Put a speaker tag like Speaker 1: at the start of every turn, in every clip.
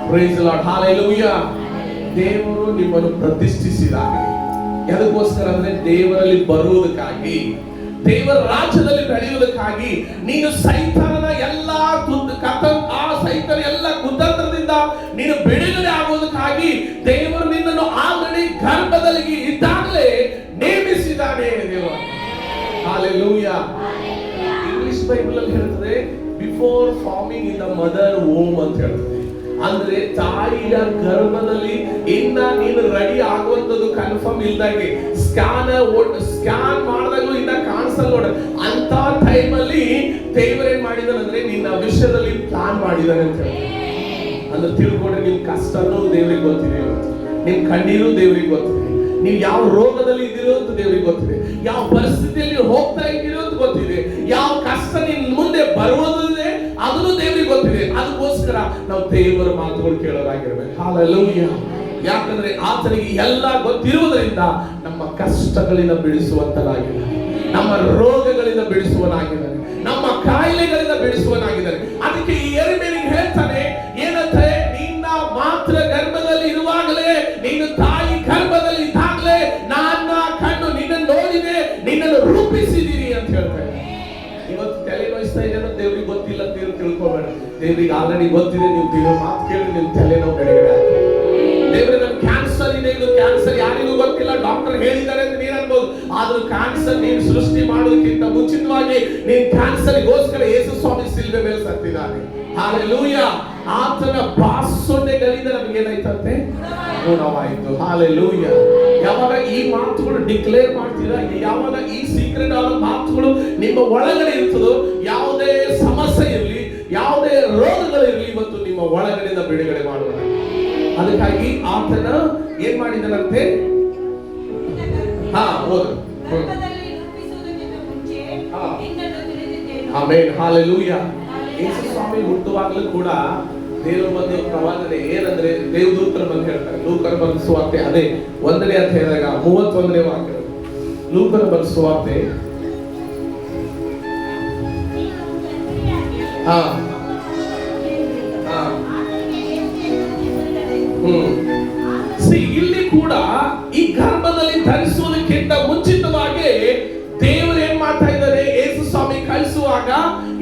Speaker 1: Price the lord, hallelujah. ದೇವರು ನಿಮ್ಮನ್ನು ಪ್ರತಿಷ್ಠಿಸಿದ್ದಾನೆ. ಎದಕ್ಕೋಸ್ಕರ ಅಂದ್ರೆ ದೇವರಲ್ಲಿ ಬರುವುದಕ್ಕಾಗಿ, ದೇವರ ರಾಜ್ಯದಲ್ಲಿ ಬೆಳೆಯುವುದಕ್ಕಾಗಿ. ನೀನು ಸೈತಾನನ ಎಲ್ಲಾ ಸೈತಾನ ಎಲ್ಲ ಕುತಂತ್ರದಿಂದ ನೀನು ಬಿಡುಗಡೆ ಆಗುವುದಕ್ಕಾಗಿ ದೇವರು ನಿನ್ನನ್ನು ಆಲ್ರೆಡಿ ಗರ್ಭದಲ್ಲಿ ಇದ್ದಾಗಲೇ ನೇಮಿಸಿದ್ದಾನೆ ದೇವರು. ಹalleluya. ಇಂಗ್ಲಿಷ್ ಬೈಬಲ್ ಅಲ್ಲಿ ಹೇಳ್ತದೆ before forming in the mother womb ಅಂತ ಹೇಳ್ತದೆ. ಅಂದ್ರೆ ತಾಯಿಯ ಗರ್ಭದಲ್ಲಿ ಇನ್ನ ನೀನು ರೆಡಿ ಆಗುವಂತದ್ದು ಕನ್ಫರ್ಮ್ ಇಲ್ದಾಗೆ ಸ್ಕ್ಯಾನ್ ಮಾಡಿದಾಗಲೂ ಇನ್ನ ಕಾಣಿಸಲ್ಲ ನೋಡ ಅಂತ ಟೈಮಲ್ಲಿ ದೇವರೇನ್ ಮಾಡಿದಾನಂದ್ರೆ ನಿನ್ನ ವಿಷಯದಲ್ಲಿ ಪ್ಲಾನ್ ಮಾಡಿದಾನೆ ಅಂತ ಹೇಳಿ. ಅಂದ್ರೆ ತಿಳ್ಕೊಂಡ್ರೆ ನಿಮ್ ಕಷ್ಟನೂ ದೇವರಿಗೆ ಗೊತ್ತಿದೆ, ನಿಮ್ ಕಣ್ಣೀರು ದೇವರಿಗೆ ಗೊತ್ತಿದೆ, ನೀವು ಯಾವ ರೋಗದಲ್ಲಿ ಇದ್ದೀರೋ ಅಂತ ದೇವರಿಗೆ ಗೊತ್ತಿದೆ, ಯಾವ ಪರಿಸ್ಥಿತಿಯಲ್ಲಿ ಹೋಗ್ತಾ ಇದ್ದೀರೋ ಅಂತ ಗೊತ್ತಿದೆ, ಯಾವ ಕಷ್ಟ ನಿನ್ ಮುಂದೆ ಬರುವುದಿದೆ ಅದನ್ನು ದೇವರಿಗೆ ಗೊತ್ತಿದೆ. ಅದಕ್ಕೋಸ್ಕರ ನಾವು ದೇವರ ಮಾತುಗಳು ಕೇಳೋರಾಗಿರ್ಬೇಕು. ಹalleluya. ಯಾಕಂದ್ರೆ ಆತನಿಗೆ ಎಲ್ಲ ಗೊತ್ತಿರುವುದರಿಂದ ನಮ್ಮ ಕಷ್ಟಗಳಿಂದ ಬಿಡಿಸುವಂತನಾಗಿದ್ದಾನೆ, ನಮ್ಮ ರೋಗಗಳಿಂದ ಬಿಡಿಸುವನಾಗಿದ್ದಾನೆ, ನಮ್ಮ ಕಾಯಿಲೆಗಳಿಂದ ಬಿಡಿಸುವನಾಗಿದ್ದಾನೆ. ಅದಕ್ಕೆ ಈ ಯೆರೆಮೀಯನಿಗೆ ಹೇಳ್ತಾನೆ ಏನಂತೆ, ನಿನ್ನ ಮಾತ್ರ ಗರ್ಭದಲ್ಲಿ ಇರುವಾಗಲೇ, ನೀನು ತಾಯಿ ಗರ್ಭದಲ್ಲಿ ಇದ್ದಾಗಲೇ ನನ್ನ ಕಣ್ಣು ನಿನ್ನನ್ನು ನೋಡಿದೆ, ನಿನ್ನನ್ನು ರೂಪಿಸಿದೀನಿ ಅಂತ ಹೇಳ್ತಾನೆ. ಇವತ್ತು ತಲೆ ನೋಯಿಸ್ತಾ ಇದೆ ಅನ್ನೋದು ದೇವರಿಗೆ ಗೊತ್ತಿಲ್ಲ ಅಂತ ತಿಳ್ಕೊಬೇಡ. ದೇವರಿಗೆ ಆಲ್ರೆಡಿ ಗೊತ್ತಿದೆ. ನೀವು ದೇವರ ಮಾತು ಕೇಳಿ ನಿಮ್ಮ ತಲೆ ನೋವು ಕಡಿಮೆ ಆಗ್ತದೆ. ದೇವರೇ ನಮ್ಗೆ ಕ್ಯಾನ್ಸರ್ ಇದೆ, ಇದು ಕ್ಯಾನ್ಸರ್ ಯಾರಿಗೂ ಗೊತ್ತಿಲ್ಲ, ಡಾಕ್ಟರ್ ಹೇಳಿದ್ದಾರೆ ಅಂತ ನೀನು ಅನ್ಬೋದು. ಆದ್ರೂ ಕ್ಯಾನ್ಸರ್ ನೀನು ಸೃಷ್ಟಿ ಮಾಡೋದಕ್ಕಿಂತ ಮುಂಚಿತವಾಗಿ ನೀನು ಕ್ಯಾನ್ಸರ್ಗೋಸ್ಕರ ಯೇಸು ಸ್ವಾಮಿ ಸಿಲ್ವೆ ಮೇಲೆ ಸತ್ತಿದ್ದಾನೆ. ಹalleluya. ಆತನ ಬಾಸುಂಡೆಗಳಿಂದ ನಮಗೆ ಏನಾಯ್ತಂತೆ, ಗುಣವಾಯಿತು. ಹalleluya. ಯಾವಾಗ ಈ ಮಾತುಗಳು ಡಿಕ್ಲೇರ್ ಮಾಡ್ತೀರಾ, ಯಾವಾಗ ಈ ಸೀಕ್ರೆಟ್ ಆದ ಮಾತುಗಳು ನಿಮ್ಮ ಒಳಗಡೆ ಇರ್ತದೋ, ಯಾವುದೇ ಸಮಸ್ಯೆ ಇರಲಿ, ಯಾವುದೇ ರೋಗಗಳಿರಲಿ, ಇವತ್ತು ನಿಮ್ಮ ಒಳಗಡೆಯಿಂದ ಬಿಡುಗಡೆ ಮಾಡುವ. ಅದಕ್ಕಾಗಿ ಆತನ ಏನ್ ಮಾಡಿದನಂತೆ, ಆಮೆನ್, ಹalleluya. ಯೇಸು ಸ್ವಾಮಿ ಹುಟ್ಟುವಾಗಲೂ ಕೂಡ ದೇವರು ಬಂದ ಪ್ರವಾದನೆ ಏನಂದ್ರೆ, ದೇವದೂತರು ಬಂದು ಹೇಳ್ತಾರೆ. ಲೂಕನ ಬರೆದ ಸುವಾರ್ತೆ ಅದೇ 1ನೇ ಅಧ್ಯಾಯದಾಗ 31ನೇ ವಾಕ್ಯ. ಲೂಕನ ಬರೆದ ಸುವಾರ್ತೆ ಇಲ್ಲಿ ಕೂಡ ಈ ಗರ್ಭದಲ್ಲಿ ಧರಿಸುವುದಕ್ಕಿಂತ ಮುಂಚಿತವಾಗಿ ದೇವರು ಏನ್ ಮಾಡ್ತಾ ಇದ್ದಾರೆ, ಯೇಸು ಸ್ವಾಮಿ ಕಳಿಸುವಾಗ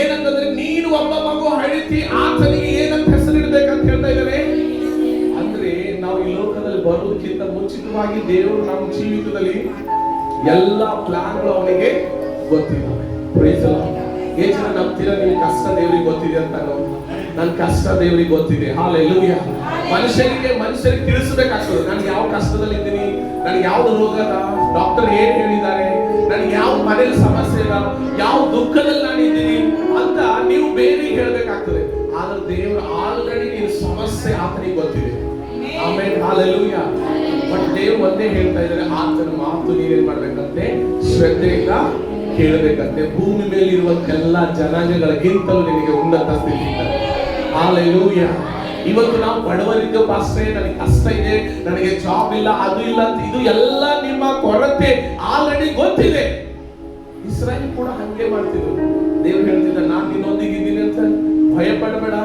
Speaker 1: ಏನಂತಂದ್ರೆ, ನೀನು ಒಬ್ಬ ಮಗು ಹಳಿತಿ, ಆತನಿಗೆ ಏನಂತ ಹೆಸರಿಡಬೇಕಂತ ಹೇಳ್ತಾ ಇದ್ದಾರೆ. ಅಂದ್ರೆ ನಾವು ಈ ಲೋಕದಲ್ಲಿ ಬರುವುದಕ್ಕಿಂತ ಮುಂಚಿತವಾಗಿ ದೇವರು ನಮ್ಮ ಜೀವಿತದಲ್ಲಿ ಎಲ್ಲಾ ಪ್ಲಾನ್ಗಳು ಅವನಿಗೆ ಗೊತ್ತಿದ್ದಾವೆ. Price the lord. ಎಷ್ಟು ಜನ ನಂಬ್ತೀರಾ ನಿಮ್ ಕಷ್ಟ ದೇವರಿಗೆ ಗೊತ್ತಿದೆ ಅಂತ? ನನ್ನ ಕಷ್ಟ ದೇವರಿಗೆ ಗೊತ್ತಿದೆ. ಹalleluya. ಮನುಷ್ಯರಿಗೆ ತಿಳಿಸಬೇಕಾಗ್ತದೆ, ನಾನು ಯಾವ ಕಷ್ಟದಲ್ಲಿ ಇದ್ದೀನಿ, ನನಗೆ ಯಾವ್ದು ರೋಗದ, ಡಾಕ್ಟರ್ ಏನ್ ಹೇಳಿದ್ದಾರೆ, ನನಗೆ ಯಾವ ಮನೇಲಿ ಸಮಸ್ಯೆ ಇಲ್ಲ, ಯಾವ ದುಃಖದಲ್ಲಿ ನಾನು ಇದ್ದೀನಿ ಅಂತ ನೀವು ಬೇರೆ ಹೇಳ್ಬೇಕಾಗ್ತದೆ. ಆದ್ರೆ ದೇವರು ಆಲ್ರೆಡಿ ನಿನ್ನ ಸಮಸ್ಯೆ ಆತನಿಗೆ ಗೊತ್ತಿದೆ. ಆಮೇಲೆ ಹalleluya. ಬಟ್ ದೇವರು ಒಂದೇ ಹೇಳ್ತಾ ಇದ್ದಾರೆ, ಆತನ ಮಾತು ನೀವೇನ್ ಮಾಡ್ಬೇಕಂತೆ, ಶ್ರದ್ಧೆಯಿಂದ ಕೇಳಬೇಕಂತೆ. ಭೂಮಿ ಮೇಲೆ ಇರುವಂತೆಲ್ಲ ಜನಾಂಗಗಳಿಗಿಂತಲೂ ನಿನಗೆ ಉನ್ನತ ಸ್ಥಿತಿ ಇದೆ. ಹalleluya. ಇವತ್ತು ನಾವು ಬಡವರಿದ್ದು ಪಾಸ್ಟ್ರೆ, ನನಗೆ ಕಷ್ಟ ಇದೆ, ನನಗೆ ಜಾಬ್ ಇಲ್ಲ, ಅದು ಇಲ್ಲ, ಇದು ಎಲ್ಲ ನಿಮ್ಮ ಕೊರತೆ ಆಲ್ರೆಡಿ ಗೊತ್ತಿದೆ. ಇಸ್ರಾಯೇಲ್ ಕೂಡ ಹಂಗೆ ಮಾಡ್ತಿದ್ರು. ದೇವ್ರು ಹೇಳ್ತಿದ್ದ, ನಾನು ನಿನ್ನೊಂದಿಗಿದ್ದೀನಿ ಅಂತ ಭಯ ಪಡಬೇಡ,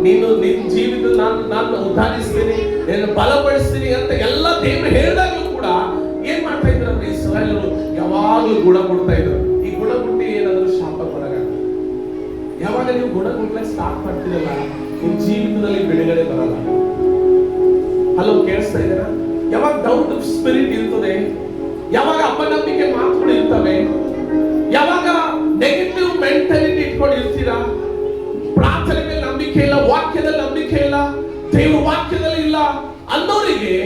Speaker 1: ನೀನು ನಿನ್ನ ಜೀವಿತ ನಾನು ಉದ್ಧಾರಿಸ್ತೀನಿ, ನಿನ್ನ ಬಲಪಡಿಸ್ತೀನಿ ಅಂತ ಎಲ್ಲ ದೇವ್ರು ಹೇಳಿದಾಗಲೂ ಕೂಡ ಏನ್ ಮಾಡ್ತಾ ಇದ್ರು ಅಂದ್ರೆ, ಇಸ್ರಾಯೇಲರು ಯಾವಾಗಲೂ ಗುಣ ಕೊಡ್ತಾ ಇದ್ರು. ಈ ಗುಣ ಕೊಟ್ಟು ಏನಾದ್ರು ಶಾಪ ಕೊಡಗ, ಯಾವಾಗ ನೀವು ಗುಣ ಕೊಡ್ಲಿಕ್ಕೆ ಸ್ಟಾರ್ಟ್ ಮಾಡ್ತೀರಲ್ಲ, ನಿಮ್ ಜೀವಿತದಲ್ಲಿ ಬಿಡುಗಡೆ ಬರಲ್ಲ. ಹಲೋ, ಕೇಳಿಸ್ತಾ ಇದ್ದೀರಾ? ಯಾವಾಗ ಡೌಟ್ ಸ್ಪಿರಿಟ್ ಇರ್ತದೆ, ಯಾವಾಗ ಅಪನಂಬಿಕೆ ಮಾತುಗಳು ಇರ್ತವೆ, ಯಾವಾಗ ನೆಗೆಟಿವ್ ಮೆಂಟಾಲಿಟಿ ಇಟ್ಕೊಂಡಿರ್ತೀರಾ, ಪ್ರಾರ್ಥನೆ ಮೇಲೆ ನಂಬಿಕೆ ಇಲ್ಲ, ವಾಕ್ಯದಲ್ಲಿ ನಂಬಿಕೆ ಇಲ್ಲ, ದೇವ್ರ ವಾಕ್ಯದಲ್ಲಿ ಇಲ್ಲ ಅನ್ನೋರಿಗೆ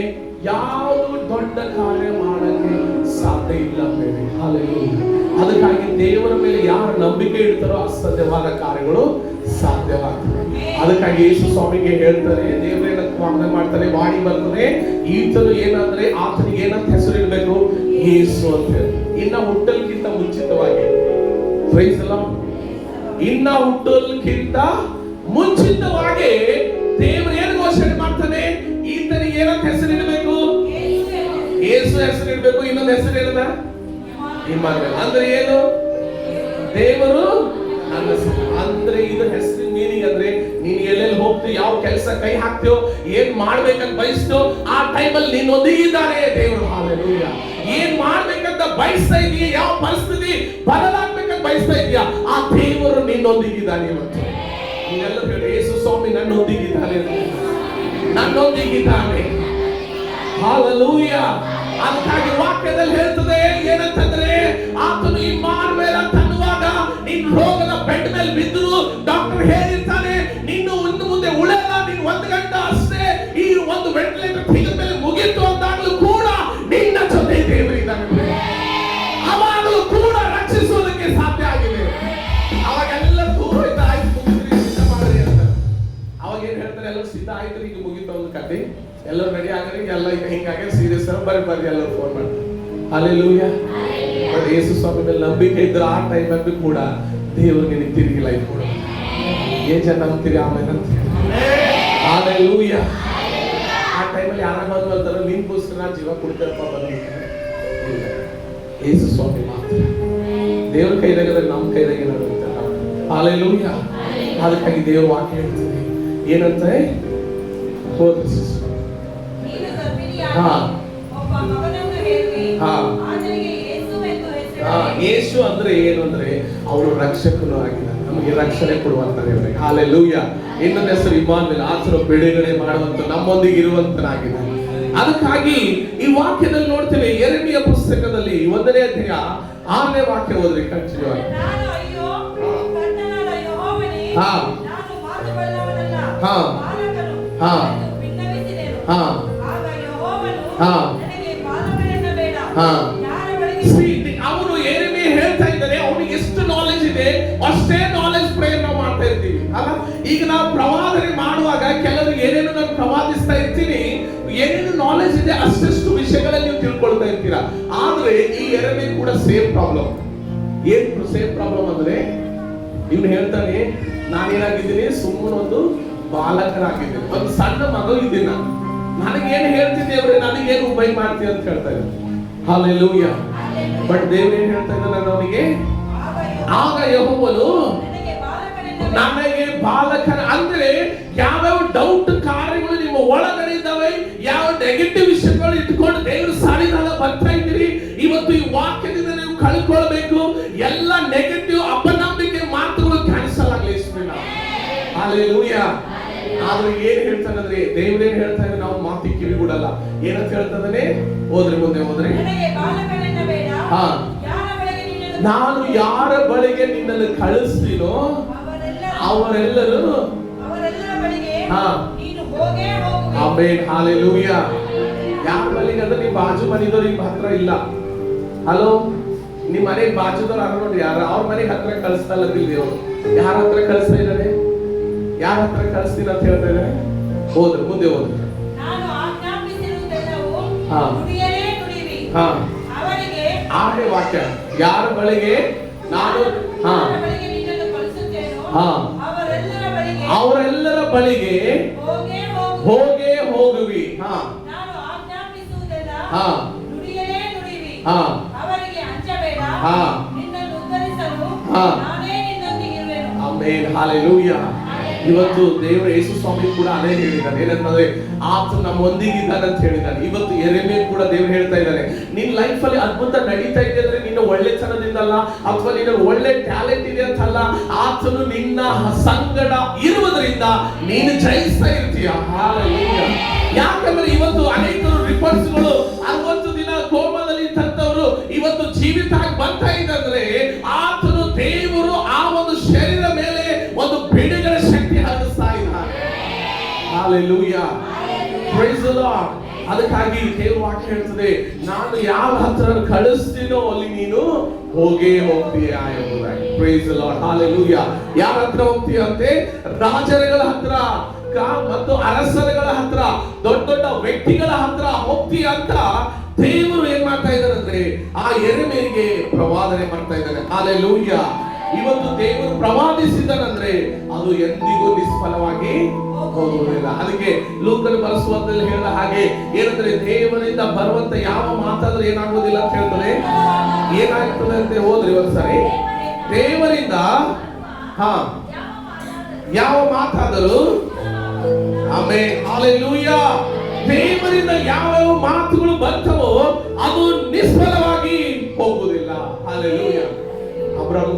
Speaker 1: ಯಾವುದು ದೊಡ್ಡ ಕಾರ್ಯ ಮಾಡಕ್ಕೆ ಸಾಧ್ಯ ಇಲ್ಲ. ಅದಕ್ಕಾಗಿ ದೇವರ ಮೇಲೆ ಯಾರು ನಂಬಿಕೆ ಇಡ್ತಾರೋ ಅಸಾಧ್ಯವಾದ ಕಾರ್ಯಗಳು ಸಾಧ್ಯವಾಗ್ತದೆ. ಅದಕ್ಕಾಗಿ ಯೇಸು ಸ್ವಾಮಿಗೆ ಹೇಳ್ತಾರೆ, ದೇವರೇನ ವಾಗ್ದಾನ ಮಾಡ್ತಾರೆ, ವಾಣಿ ಬರ್ತದೆ, ಈತನು ಏನಂದ್ರೆ ಆತನಿಗೆ ಏನಂತ ಹೆಸರು ಇಡಬೇಕು, ಯೇಸು ಅಂತ ಹೇಳಿ. ಇನ್ನ ಹುಟ್ಟಲ್ಕಿಂತ ಮುಂಚಿತವಾಗಿ, ಪ್ರೈಸ್ ದಿ ಲಾರ್ಡ್, ಇನ್ನ ಹುಟ್ಟಲ್ಕಿಂತ ಮುಂಚಿತವಾಗಿ ದೇವರು ಏನು ಘೋಷಣೆ ಮಾಡ್ತಾನೆ, ಈತನಿಗೆ ಏನಂತ ಹೆಸರು ಇಡಬೇಕು, ಯೇಸು ಹೆಸರು ಇಡಬೇಕು. ಇನ್ನೊಂದು ಹೆಸರು ಏನದ, ಇಮ್ಮಾನುವೇಲ್. ಅಂದ್ರೆ ಏನು, ದೇವರು ನನ್ನ ಅಂದ್ರೆ ಇದು ಹೆಸರಿನ ಮೀನಿಂಗ್ ಅಂದ್ರೆ ನೀನ್ ಎಲ್ಲೆಲ್ಲಿ ಹೋಗ್ತೀವಿ, ಯಾವ ಕೆಲಸ ಕೈ ಹಾಕ್ತೀವೋ, ಏನ್ ಮಾಡ್ಬೇಕಂತ ಬಯಸ್ತೋ ಆ ಟೈಮಲ್ಲಿ ನೀನೊಂದಿಗಿದ್ದಾನೆ ದೇವರು. ಹಾಲೆಲೂಯಾ. ಏನ್ ಮಾಡ್ಬೇಕಂತ ಬಯಸ್ತಾ ಇದೀಯ, ಯಾವ ಪರಿಸ್ಥಿತಿ ಬದಲಾಗ್ಬೇಕಂತ ಬಯಸ್ತಾ ಇದೀಯಾ, ಆ ದೇವರು ನಿನ್ನೊಂದಿಗಿದ್ದಾನೆ. ಇವತ್ತು ನೀವೆಲ್ಲರೂ ಹೇಳಿ, ಯೇಸು ಸ್ವಾಮಿ ನನ್ನೊಂದಿಗಿದ್ದಾನೆ, ನನ್ನೊಂದಿಗಿದ್ದಾನೆ. ಹಾಲೆಲೂಯಾ. ಅದಕ್ಕಾಗಿ ವಾಕ್ಯದಲ್ಲಿ ಹೇಳ್ತದೆ ಏನಂತಂದ್ರೆ, ಆತನು ಇಮ್ಮಾನುವೇಲ್ ಅಂತ ಅನ್ನುವಾಗ ನಿನ್ ರೋಗದ ಬೆಡ್ ಮೇಲೆ ಬಿದ್ದರು ಡಾಕ್ಟರ್ ಹೇಳಿರ್ತಾನೆ, ನೀನು ಇನ್ನು ಮುಂದೆ ಉಳಿಯಲ್ಲ, ನೀನು 1 ಗಂಟೆ ಅಷ್ಟೇ ಈ ಒಂದು ವೆಂಟಿಲೇಟರ್ ತೆಗೆದ ಮೇಲೆ ಮುಗಿತು ಅಂತಾಗಲೂ ಕೂಡ ನಿನ್ನ ಜೊತೆ ದೇವರಿದ್ದಾನೆ. ಅವಾಗಲೂ ಕೂಡ ರಕ್ಷಿಸುವುದಕ್ಕೆ ಸಾಧ್ಯ ಆಗಿದೆ. ಅವಾಗೆಲ್ಲ ದೂರ ಆಯ್ತು, ಮುಗಿದ್ರಿ, ಸಿದ್ಧ ಮಾಡ್ರಿ ಅಂತ. ಅವಾಗ ಏನ್ ಹೇಳ್ತಾರೆ, ಎಲ್ಲರೂ ಸಿದ್ಧ ಆಯ್ತು, ಈಗ ಮುಗಿತು ಒಂದು ಕತೆ, ಎಲ್ಲರೂ ರೆಡಿ ಆಗ್ರಿ, ಎಲ್ಲ ಈಗ ಹಿಂಗಾಗಿ ಸೀರಿಯಸ್ ಬರ್ರಿ ಎಲ್ಲರೂ ಫೋನ್ ಮಾಡ್ತಾರೆ. ಹಲ್ಲೆಲೂಯಾ. ಯೇಸು ಸ್ವಾಮಿ ಮೇಲೆ ನಂಬಿಕೆ ಇದ್ರೆ ಆ ಟೈಮಲ್ಲಿ ಕೂಡ ದೇವರಿಗೆ ನೀವು ತಿರುಗಿ ಲೈಫ್ ಕೊಡ. ಏನ್ ಜನ ನಂಬ್ತೀರಿ ಆಮೇಲೆ ಅಂತ ಹಲ್ಲೆಲೂಯಾ. ಆ ಟೈಮಲ್ಲಿ ಯಾರಾಗ ಅಂತಾರೆ, ನಿನ್ಗೋಸ್ಕರ ನಾನು ಜೀವ ಕೊಡ್ತಾರಪ್ಪ ಬಂದಿದ್ದೀನಿ. ಯೇಸು ಸ್ವಾಮಿ ಮಾತ್ರ ದೇವ್ರ ಕೈದಾಗದ್ರೆ ನಮ್ಮ ಕೈದಾಗ ಏನಾಗುತ್ತೆ. ಹಲ್ಲೆಲೂಯಾ. ಅದಕ್ಕಾಗಿ ದೇವ್ರ ವಾಕ್ಯ ಹೇಳ್ತೀವಿ ಏನಂತ ಹೋದ್ರಿ. ಯೇಸು ಅಂದ್ರೆ ಏನು ಅಂದ್ರೆ ಅವರು ರಕ್ಷಕನು ಆಗಿದ್ದಾರೆ, ನಮಗೆ ರಕ್ಷಣೆ ಕೊಡುವಂತ ದೇವರಿಗೆ. ಹಲ್ಲೆಲೂಯಾ. ಇನ್ನೊಂದು ಹೆಸರು ಇಮ್ಮಾನುವೇಲ್, ಆತನು ಬಿಡುಗಡೆ ಮಾಡುವಂತ, ನಮ್ಮೊಂದಿಗೆ ಇರುವಂತನಾಗಿದ್ದಾನೆ. ಅದಕ್ಕಾಗಿ ಈ ವಾಕ್ಯದಲ್ಲಿ ನೋಡ್ತೇವೆ, ಯೆರೆಮೀಯ ಪುಸ್ತಕದಲ್ಲಿ 1ನೇ ಅಧ್ಯಾಯ 6ನೇ ವಾಕ್ಯ ಓದ್ರಿ ಕಂಟಿನ್ಯೂ ಆಗಿ. ಅವನು ಯೆರೆಮೀಯ ಹೇಳ್ತಾ ಇದ್ದಾರೆ, ಅವನಿಗೆ ಎಷ್ಟು ನಾಲೆಜ್ ಇದೆ ಅಷ್ಟೇ ನಾಲೆಜ್ ಪ್ರೇಯರ್ ನಾವು ಮಾಡ್ತಾ ಇರ್ತೀವಿ ಅಲ್ಲ. ಈಗ ನಾವು ಪ್ರವಾದನೆ ಮಾಡುವಾಗ ಕೆಲವರು ಏನೇನು ನಾವು ಪ್ರವಾದಿಸ್ತಾ ಇರ್ತೀವಿ, ಏನೇನು ನಾಲೆಜ್ ಇದೆ ಅಷ್ಟೆಷ್ಟು ವಿಷಯಗಳಲ್ಲಿ ನೀವು ತಿಳ್ಕೊಳ್ತಾ ಇರ್ತೀರಾ. ಆದ್ರೆ ಈ ಯೆರೆಮೀಯ ಕೂಡ ಸೇಮ್ ಪ್ರಾಬ್ಲಮ್. ಏನ್ ಸೇಮ್ ಪ್ರಾಬ್ಲಮ್ ಅಂದ್ರೆ, ಇವ್ನು ಹೇಳ್ತಾನೆ, ನಾನೇನಾಗಿದ್ದೀನಿ, ಸುಮ್ಮನೆ ಒಂದು ಬಾಲಕನಾಗಿದ್ದೀನಿ, ಒಂದು ಸಣ್ಣ ಮಗ ಇದ್ದೀನಿ, ನಾನು ನನಗೇನು ಹೇಳ್ತಿದ್ದೆ ಅವ್ರೆ, ನನಗೇನು ಉಪಯೋಗ ಮಾಡ್ತೀನಿ ಅಂತ ಹೇಳ್ತಾ ಇದ್ದೆ. ಹಲ್ಲೆಲೂಯಾ. ಬಟ್ ದೇವ್ರು ಏನ್ ಹೇಳ್ತಾ ಇದ್ದಾನೆ ಅವನಿಗೆ, ಆಗ ಯೆಹೋವನು ನನಗೆ ಬಾಲಕನ ಅಂದ್ರೆ ಯಾವ್ಯಾವ ಡೌಟ್ ಕಾರ್ಯಗಳು ನಿಮ್ಮ ಒಳಗಡೆ ಇದ್ದಾವೆ, ಯಾವ ನೆಗೆಟಿವ್ ವಿಷಯಗಳು ಇಟ್ಕೊಂಡು ದೇವರು ಸಾಲಿನಾಗ ಬರ್ತಾ ಇದ್ದೀರಿ, ಇವತ್ತು ಈ ವಾಕ್ಯದಿಂದ ನೀವು ಕಳ್ಕೊಳ್ಬೇಕು. ಎಲ್ಲ ನೆಗೆಟಿವ್ ಅಪನಂಬಿಕೆ ಮಾತುಗಳು ಕ್ಯಾನ್ಸಲ್ ಆಗ್ಲಿ. ಹಲ್ಲೆಲೂಯಾ. ಆದ್ರೆ ಏನ್ ಹೇಳ್ತಾನಂದ್ರೆ, ದೇವ್ರೇನ್ ಹೇಳ್ತಾ ಇದ್ರೆ ನಾವು ಮಾತಿಗೆ ಕಿವಿಗೂಡಲ್ಲ. ಏನಂತ ಹೇಳ್ತಾನೆ, ಹೋದ್ರಿ ಮುಂದೆ ಹೋದ್ರಿ. ನಾನು ಯಾರ ಬಳಿಗೆ ನಿನ್ನನ್ನು ಕಳಿಸ್ತೀನೋ ಅವರೆಲ್ಲರೂ ಆಮೆನ್. ಹಲ್ಲೆಲೂಯಾ. ಯಾರ ಬಳಿಗೆ ಅಂದ್ರೆ ನಿಮ್ ಬಾಜು ಮನೆದವ್ರು ನಿಮ್ ಹತ್ರ ಇಲ್ಲ. ಹಲೋ, ನಿಮ್ ಮನೆಗೆ ಬಾಜುದವ್ರು ಅರ ನೋಡಿ, ಯಾರ ಅವ್ರ ಮನೆಗೆ ಹತ್ರ ಕಳಿಸ್ತಾ ಇಲ್ಲ ದೇವರು. ಯಾರ ಹತ್ರ ಕಳಿಸ್ತಾ ಇದ್ದಾರೆ, ಯಾರ ಹತ್ರ ಕಳಿಸ್ತೀನಿ ಅಂತ ಹೇಳ್ತಾ ಇದ್ದಾರೆ. ಹೋದ್ರು ಮುಂದೆ ಹೋದ್ರು. ಆರನೇ ವಾಕ್ಯ, ಯಾರ ಬಳಿಗೆ ನಾನು ಅವರೆಲ್ಲರ ಬಳಿಗೆ ಹೋಗೇ ಹೋಗುವಿ. ಆಮೆನ್. ಹಲ್ಲೆಲೂಯಾ. ಇವತ್ತು ದೇವರ ಯೇಸು ಸ್ವಾಮಿ ಕೂಡ ಅದೇ ಹೇಳಿದ್ದಾನೆ, ಏನಂತಂದ್ರೆ ಆತ ನಮ್ಮೊಂದಿಗಿದ್ದಾನೆ ಅಂತ ಹೇಳಿದ್ದಾನೆ. ಇವತ್ತು ಯೆರೆಮೀಯ ಕೂಡ ದೇವರು ಹೇಳ್ತಾ ಇದ್ದಾನೆ, ನಿನ್ ಲೈಫ್ ಅಲ್ಲಿ ಅದ್ಭುತ ನಡೀತಾ ಇದೆ ಅಂದ್ರೆ ನಿನ್ನ ಒಳ್ಳೆತನದಿಂದಲ್ಲ, ಅಥವಾ ನಿನ್ನ ಒಳ್ಳೆ ಟ್ಯಾಲೆಂಟ್ ಇದೆ ಅಂತಲ್ಲ, ಆತನು ನಿನ್ನ ಸಂಗಡ ಇರುವುದರಿಂದ ನೀನು ಜಯಿಸ್ತಾ ಇರ್ತೀಯ. ಹಲ್ಲೆಲೂಯಾ. ಯಾಕಂದ್ರೆ ಇವತ್ತು ಅನೇಕರು ರಿಪೋರ್ಟ್ಸ್ಗಳು 60 ದಿನ ಕೋಮದಲ್ಲಿ ತಂದವರು ಇವತ್ತು ಜೀವಿತ ಆಗಿ ಬರ್ತಾ ಇದ್ದಂದ್ರೆ ಆತನು ದೇವರು ಆ ಒಂದು ಶರೀರ ಮೇಲೆ ಒಂದು ಬಿಡುಗಡೆ ಶಕ್ತಿ ಹರಿಸ್ತಾ ಇದ್ದಾನೆ. ಹಲ್ಲೆಲೂಯಾ. Praise the Lord. ಅದಕ್ಕಾಗಿ ದೇವರ ವಾಕ್ಯ ಹೇಳ್ತದೆ, ನಾನು ಯಾವ ಹತ್ರ ಕಳಿಸ್ತೀನೋ ಅಲ್ಲಿ ನೀನು ಹೋಗೇ ಹೋಗ್ತೀಯ ಎಂಬುದಾಗಿ. Praise the Lord. ಹಲ್ಲೆಲೂಯಾ. ಯಾರ ಹತ್ರ ಹೋಗ್ತೀಯ ಅಂತೆ? ರಾಜರುಗಳ ಹತ್ರ ಮತ್ತು ಅರಸರುಗಳ ಹತ್ರ, ದೊಡ್ಡ ದೊಡ್ಡ ವ್ಯಕ್ತಿಗಳ ಹತ್ರ ಹೋಗ್ತೀಯ ಅಂತ ದೇವರು ಏನ್ ಮಾಡ್ತಾ ಇದ್ದಾರೆ ಅಂದ್ರೆ ಆ ಯೆರೆಮೀಯನಿಗೆ ಪ್ರವಾದನೆ ಮಾಡ್ತಾ ಇದ್ದಾರೆ. ಹಲ್ಲೆಲೂಯಾ. ಇವತ್ತು ದೇವರು ಪ್ರವಾದಿಸಿದನಂದ್ರೆ ಅದು ಎಂದಿಗೂ ನಿಷ್ಫಲವಾಗಿ ಹೋಗುವುದಿಲ್ಲ. ಅದಕ್ಕೆ ಲೂಕನ ಬರೆಸುವಂತಲ್ಲಿ ಹೇಳಿದ ಹಾಗೆ ಏನಂದ್ರೆ, ದೇವರಿಂದ ಬರುವಂತ ಯಾವ ಮಾತಾದ್ರೂ ಏನಾಗುವುದಿಲ್ಲ ಅಂತ ಹೇಳ್ತಾರೆ. ಏನಾಗ್ತದೆ ಅಂತ ಹೋದ್ರಿ ಒಂದ್ಸರಿ, ದೇವರಿಂದ ಹಾ ಯಾವ ಮಾತಾದರೂ ಆಮೆನ್ ಹಲ್ಲೆಲೂಯಾ. ದೇವರಿಂದ ಯಾವ ಮಾತುಗಳು ಬರ್ತವೋ